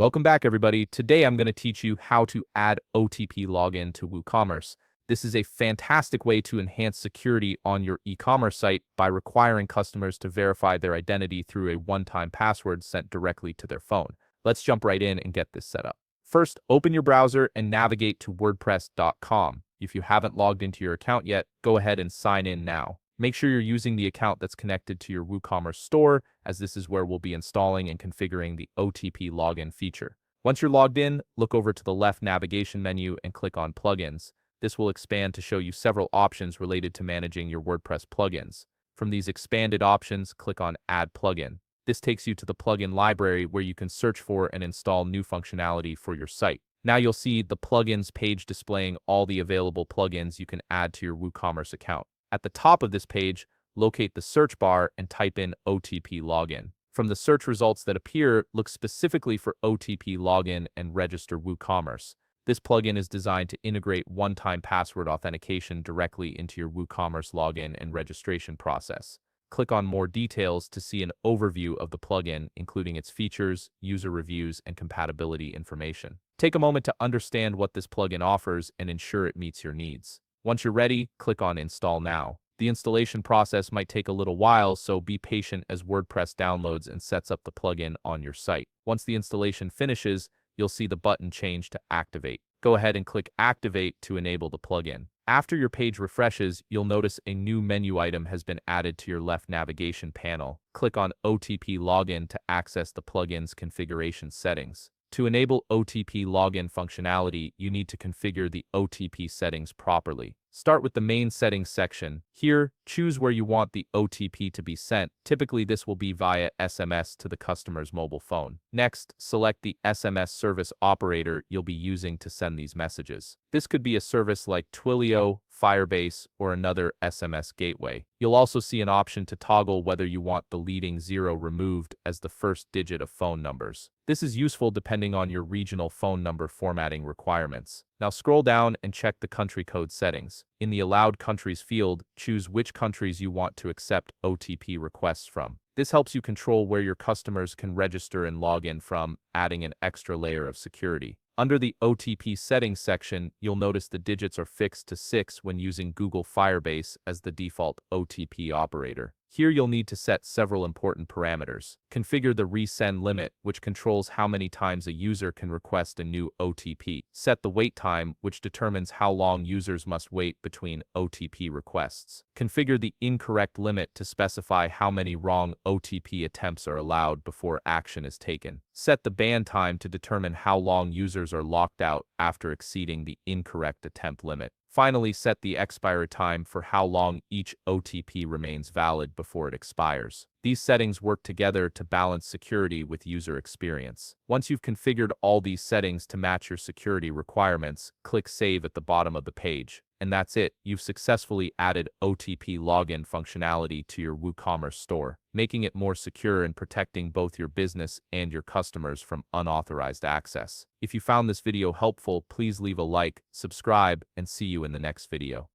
Welcome back, everybody. Today I'm going to teach you how to add OTP login to WooCommerce. This is a fantastic way to enhance security on your e-commerce site by requiring customers to verify their identity through a one-time password sent directly to their phone. Let's jump right in and get this set up. First, open your browser and navigate to wordpress.com. If you haven't logged into your account yet, go ahead and sign in now. Make sure you're using the account that's connected to your WooCommerce store, as this is where we'll be installing and configuring the OTP login feature. Once you're logged in, look over to the left navigation menu and click on Plugins. This will expand to show you several options related to managing your WordPress plugins. From these expanded options, click on Add Plugin. This takes you to the plugin library where you can search for and install new functionality for your site. Now you'll see the plugins page displaying all the available plugins you can add to your WooCommerce account. At the top of this page, locate the search bar and type in OTP login. From the search results that appear, look specifically for OTP login and register WooCommerce. This plugin is designed to integrate one-time password authentication directly into your WooCommerce login and registration process. Click on More Details to see an overview of the plugin, including its features, user reviews, and compatibility information. Take a moment to understand what this plugin offers and ensure it meets your needs. Once you're ready, click on Install Now. The installation process might take a little while, so be patient as WordPress downloads and sets up the plugin on your site. Once the installation finishes, you'll see the button change to Activate. Go ahead and click Activate to enable the plugin. After your page refreshes, you'll notice a new menu item has been added to your left navigation panel. Click on OTP Login to access the plugin's configuration settings. To enable OTP login functionality, you need to configure the OTP settings properly. Start with the main settings section. Here, choose where you want the OTP to be sent. Typically, this will be via SMS to the customer's mobile phone. Next, select the SMS service operator you'll be using to send these messages. This could be a service like Twilio, Firebase, or another SMS gateway. You'll also see an option to toggle whether you want the leading 0 removed as the first digit of phone numbers. This is useful depending on your regional phone number formatting requirements. Now scroll down and check the country code settings. In the Allowed Countries field, choose which countries you want to accept OTP requests from. This helps you control where your customers can register and log in from, adding an extra layer of security. Under the OTP settings section, you'll notice the digits are fixed to 6 when using Google Firebase as the default OTP operator. Here you'll need to set several important parameters. Configure the resend limit, which controls how many times a user can request a new OTP. Set the wait time, which determines how long users must wait between OTP requests. Configure the incorrect limit to specify how many wrong OTP attempts are allowed before action is taken. Set the ban time to determine how long users are locked out after exceeding the incorrect attempt limit. Finally, set the expiry time for how long each OTP remains valid before it expires. These settings work together to balance security with user experience. Once you've configured all these settings to match your security requirements, click Save at the bottom of the page. And that's it. You've successfully added OTP login functionality to your WooCommerce store, making it more secure and protecting both your business and your customers from unauthorized access. If you found this video helpful, please leave a like, subscribe, and see you in the next video.